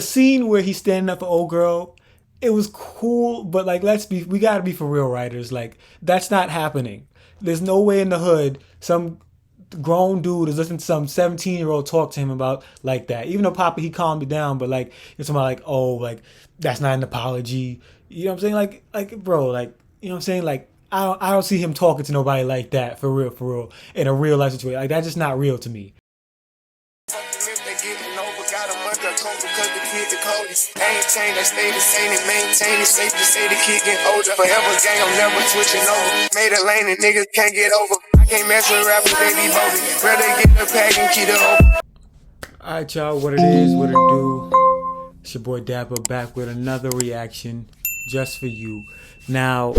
The scene where he's standing up for old girl, it was cool, but like, we gotta be for real, writers. Like, that's not happening. There's no way in the hood some grown dude is listening to some 17-year-old talk to him about like that. Even though Papa, he calmed it down, but like, it's somebody like, oh, like, that's not an apology. You know what I'm saying? Bro, like, you know what I'm saying? Like, I don't see him talking to nobody like that for real, in a real life situation. Like, that's just not real to me. Ain't changed, I stay the same and maintain it. Safe to say the kid getting older. Forever gang, I'm never switching over. Made a lane and niggas can't get over. I can't mess with rappers, they be bogus. Rather get the pack and keep it open. Alright, y'all, what it is, what it do. It's your boy Dapper back with another reaction just for you. Now,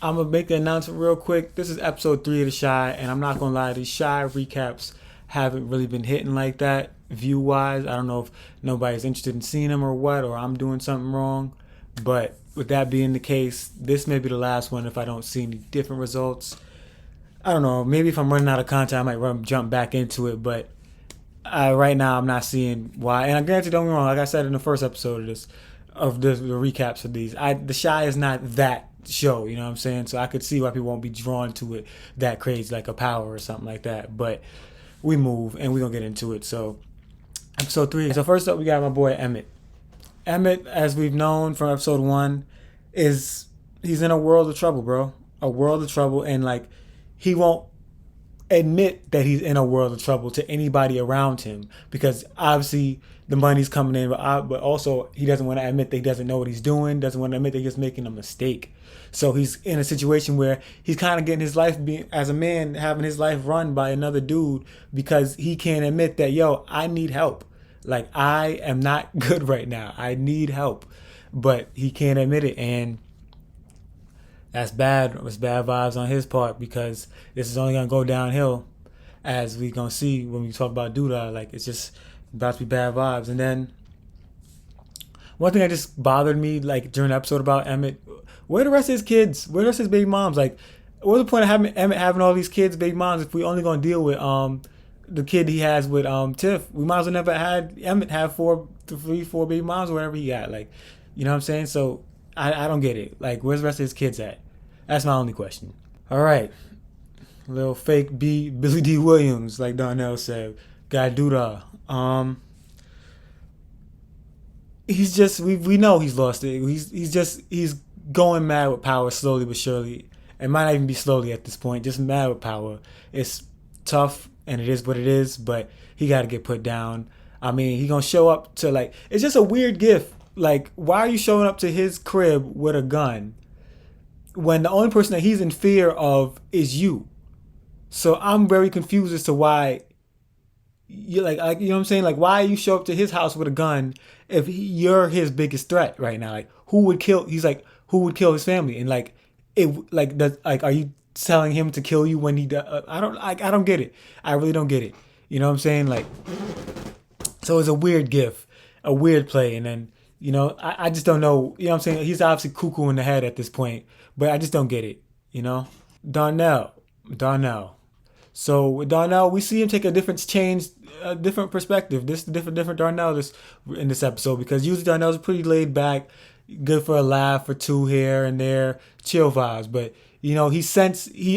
I'm gonna make the announcement real quick. This is episode 3 of The Shy, and I'm not gonna lie, these Shy recaps haven't really been hitting like that view wise. I don't know if nobody's interested in seeing them or what, or I'm doing something wrong. But with that being the case, this may be the last one if I don't see any different results. I don't know. Maybe if I'm running out of content, I might jump back into it. But right now, I'm not seeing why. And I granted, don't get me wrong. Like I said in the first episode of the recaps of these, The Shy is not that show. You know what I'm saying? So I could see why people won't be drawn to it that crazy, like a Power or something like that. But we move, and we're going to get into it. So, episode 3. So, first up, we got my boy Emmett. Emmett, as we've known from episode 1, he's in a world of trouble, bro. A world of trouble, and, like, he won't admit that he's in a world of trouble to anybody around him because, obviously, the money's coming in, but also he doesn't want to admit that he doesn't know what he's doing, doesn't want to admit that he's making a mistake. So he's in a situation where he's kind of getting his life, as a man, having his life run by another dude because he can't admit that, yo, I need help. Like, I am not good right now. I need help. But he can't admit it. And that's bad. It's bad vibes on his part because this is only going to go downhill, as we're going to see when we talk about Douda. Like, it's just about to be bad vibes. And then one thing that just bothered me, like, during the episode about Emmett, where the rest of his kids? Where the rest of his baby moms? Like, what's the point of having Emmett having all these kids, baby moms, if we only gonna deal with the kid he has with Tiff? We might as well never had Emmett have 4 baby moms or whatever he got. Like, you know what I'm saying? So I don't get it. Like, where's the rest of his kids at? That's my only question. All right, little fake Billy D. Williams, like Darnell said, got Douda. He's just we know he's lost it. He's going mad with Power slowly but surely. It might not even be slowly at this point, just mad with Power. It's tough and it is what it is, but he got to get put down. I mean, he gonna show up to, like, it's just a weird gift. Like, why are you showing up to his crib with a gun when the only person that he's in fear of is you? So I'm very confused as to why you like you know what I'm saying? Like, why you show up to his house with a gun if you're his biggest threat right now? Like, who would kill? He's like, who would kill his family? And like, are you telling him to kill you when he does? I don't get it. I really don't get it. You know what I'm saying? Like, so it's a weird gift, a weird play, and then, you know, I just don't know. You know what I'm saying? He's obviously cuckoo in the head at this point, but I just don't get it. You know, Darnell. So with Darnell, we see him take a different perspective. This different Darnell in this episode, because usually Darnell's pretty laid back, good for a laugh or two here and there, chill vibes. But, you know, he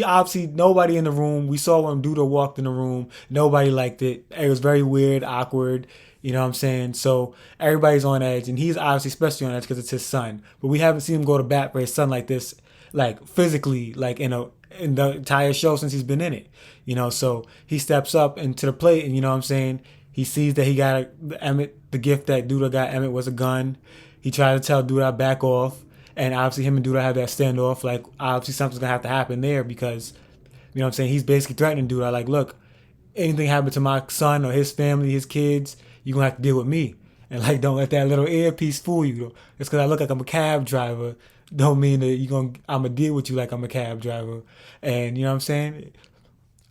obviously, nobody in the room. We saw when Douda walked in the room, nobody liked it. It was very weird, awkward. You know what I'm saying? So everybody's on edge, and he's obviously especially on edge because it's his son. But we haven't seen him go to bat for his son like this, like physically, like in the entire show since he's been in it. You know, so he steps up into the plate, and, you know what I'm saying, he sees that he got Emmett, the gift that Douda got Emmett was a gun. He tried to tell Douda back off, and obviously him and Douda have that standoff. Like, obviously something's gonna have to happen there because, you know what I'm saying, he's basically threatening Douda, like, look, anything happen to my son or his family, his kids, you're gonna have to deal with me. And, like, don't let that little earpiece fool you. It's because I look like I'm a cab driver don't mean that I'm gonna deal with you like I'm a cab driver. And you know what I'm saying?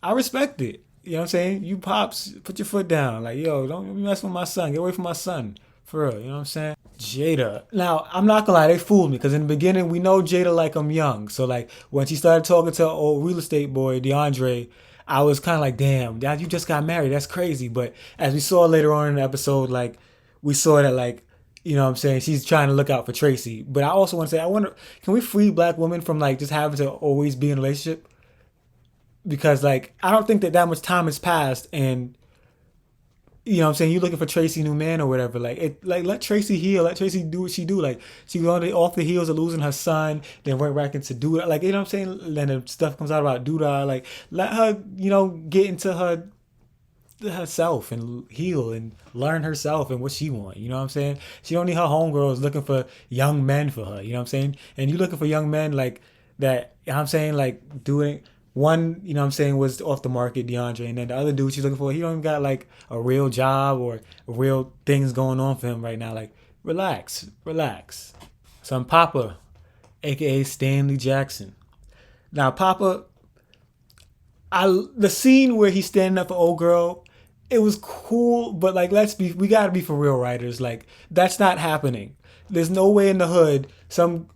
I respect it. You know what I'm saying? You pops, put your foot down. Like, yo, don't mess with my son. Get away from my son. For real, you know what I'm saying? Jada. Now, I'm not gonna lie, they fooled me, because in the beginning, we know Jada like I'm young. So, like, when she started talking to old real estate boy, DeAndre, I was kind of like, damn, Dad, you just got married. That's crazy. But as we saw later on in the episode, like, we saw that, like, You know what I'm saying? She's trying to look out for Tracy. But I also want to say, I wonder, can we free black women from like just having to always be in a relationship? Because like I don't think that much time has passed, and you know what I'm saying, you looking for Tracy new man or whatever. Like it, like let Tracy heal, let Tracy do what she do. Like she was on off the heels of losing her son, then went back into Douda. Like you know what I'm saying. Then the stuff comes out about Douda. Like let her, get into herself and heal and learn herself and what she want. You know what I'm saying? She don't need her homegirls looking for young men for her. You know what I'm saying? And you looking for young men like that. You know what I'm saying? Like doing one, you know what I'm saying, was off the market, DeAndre, and then the other dude she's looking for, he don't even got like a real job or real things going on for him right now. Like relax, relax. So I'm Papa, aka Stanley Jackson. Now Papa, the scene where he's standing up for old girl, it was cool, but like we gotta be for real, writers. Like that's not happening. There's no way in the hood some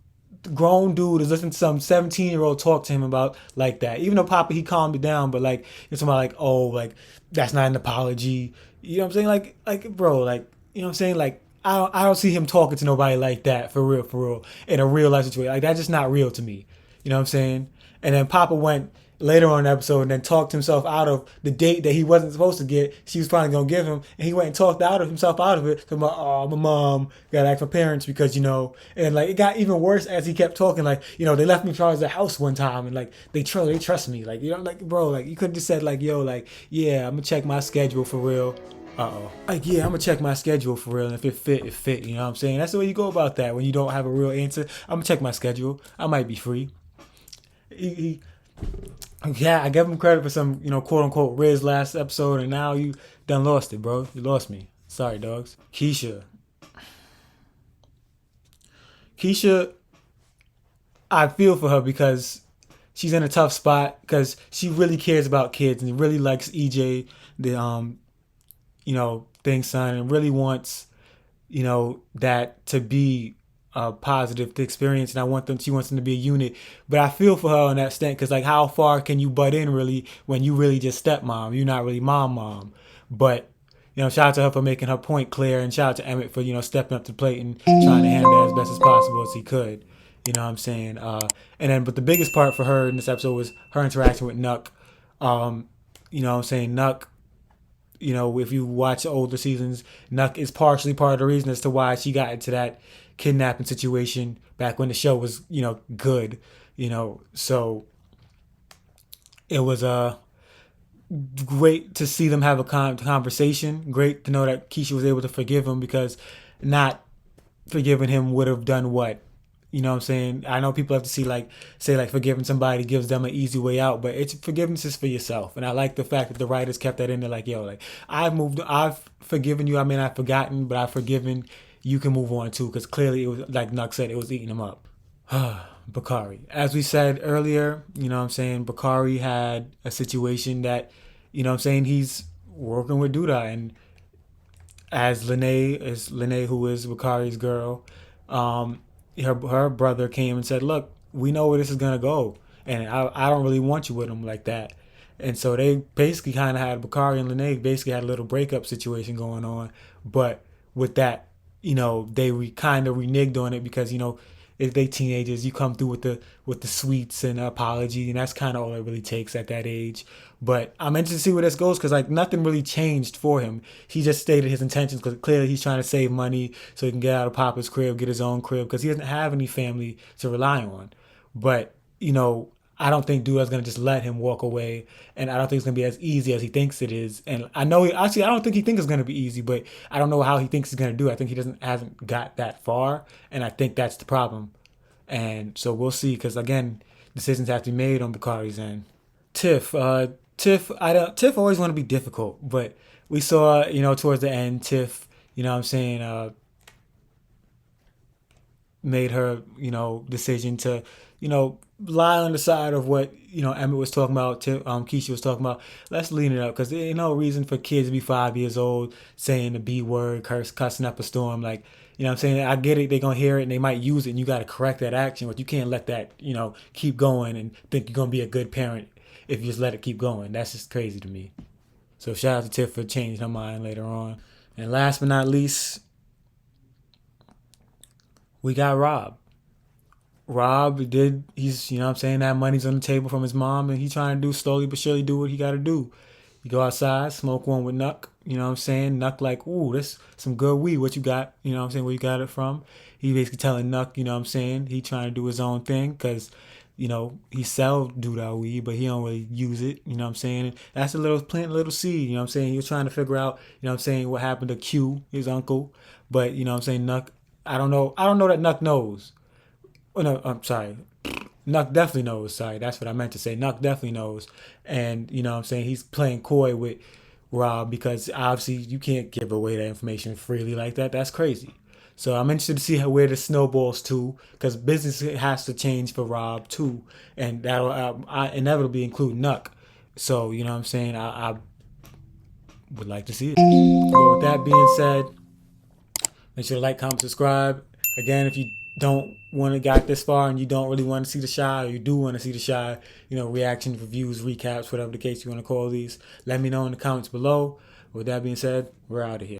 grown dude is listening to some 17-year-old talk to him about like that. Even though Papa he calmed it down, but like it's about like, oh, like that's not an apology. You know what I'm saying? Like bro, like you know what I'm saying? Like I don't see him talking to nobody like that for real in a real life situation. Like that's just not real to me. You know what I'm saying? And then Papa went later on in the episode and then talked himself out of the date that he wasn't supposed to get. She was finally gonna give him, and he went and talked himself out of it. Talking about, oh, my mom gotta ask my parents because and like it got even worse as he kept talking. Like they left me in charge of the house one time, and like they trust me. Like like bro, like you could have just said like, yo, like yeah, I'm gonna check my schedule for real. Like, yeah, I'm gonna check my schedule for real. And if it fit, it fit. You know what I'm saying? That's the way you go about that when you don't have a real answer. I'm gonna check my schedule. I might be free. He Yeah, I gave him credit for some, quote unquote Riz last episode, and now you done lost it, bro. You lost me. Sorry, dogs. Keisha, I feel for her because she's in a tough spot because she really cares about kids and really likes EJ, the thing son, and really wants that to be a positive experience, and she wants them to be a unit. But I feel for her on that extent because like how far can you butt in really when you really just stepmom, you're not really mom. But shout out to her for making her point clear, and shout out to Emmett for stepping up to the plate and trying to handle that as best as possible as he could. You know what I'm saying? But the biggest part for her in this episode was her interaction with Nuck. You know what I'm saying? Nuck, if you watch the older seasons, Nuck is partially part of the reason as to why she got into that kidnapping situation back when the show was, good, So it was great to see them have a conversation. Great to know that Keisha was able to forgive him because not forgiving him would have done what? You know what I'm saying? I know people have to say forgiving somebody gives them an easy way out, but it's forgiveness is for yourself. And I like the fact that the writers kept that in there like, yo, like I've forgiven you. I mean, I've forgotten, but I've forgiven. You can move on too, because clearly it was, like Nuck said, it was eating him up. Bakari. As we said earlier, you know what I'm saying, Bakari had a situation that, he's working with Douda, and as Lene, who is Bakari's girl, her brother came and said, "Look, we know where this is gonna go, and I don't really want you with him like that." And so they basically kind of had Bakari and Lene basically had a little breakup situation going on, but with that, they kind of reneged on it because if they teenagers, you come through with the sweets and apology, and that's kind of all it really takes at that age. But I'm interested to see where this goes because like nothing really changed for him. He just stated his intentions because clearly he's trying to save money so he can get out of Papa's crib, get his own crib because he doesn't have any family to rely on. But I don't think Duda's gonna just let him walk away, and I don't think it's gonna be as easy as he thinks it is. And I know I don't think he thinks it's gonna be easy, but I don't know how he thinks he's gonna do it. I think he hasn't got that far, and I think that's the problem. And so we'll see, because again, decisions have to be made on Bakari's end. Tiff always want to be difficult, but we saw towards the end, Tiff, what I'm saying, made her decision to lie on the side of what Emmett was talking about, Keisha was talking about. Let's lean it up because there ain't no reason for kids to be 5 years old saying the B word, cussing up a storm. Like what I'm saying, I get it, they're gonna hear it and they might use it, and you got to correct that action, but you can't let that keep going and think you're gonna be a good parent if you just let it keep going. That's just crazy to me. So shout out to Tiff for changing her mind later on. And last but not least, We got Rob. Rob did, he's, you know what I'm saying, that money's on the table from his mom, and he trying to do slowly but surely do what he got to do. You go outside, smoke one with Nuck, you know what I'm saying? Nuck like, ooh, this some good weed. What you got? You know what I'm saying? Where you got it from? He basically telling Nuck, you know what I'm saying? He trying to do his own thing because, you know, he sell Douda weed, but he don't really use it, you know what I'm saying? That's a little plant, a little seed, you know what I'm saying? He was trying to figure out, you know what I'm saying, what happened to Q, his uncle. But, you know what I'm saying, Nuck, I don't know that Nuck knows. Oh no, I'm sorry. Nuck definitely knows. Sorry, that's what I meant to say. Nuck definitely knows, and you know what I'm saying, he's playing coy with Rob because obviously you can't give away that information freely like that. That's crazy. So I'm interested to see where this snowballs to, because business has to change for Rob too, and that'll inevitably include Nuck. So you know what I'm saying. I would like to see it. But with that being said, make sure to like, comment, subscribe. Again, if you don't want to get this far and you don't really want to see the shy, or you do want to see the shy, you know, reactions, reviews, recaps, whatever the case you want to call these, let me know in the comments below. With that being said, we're out of here.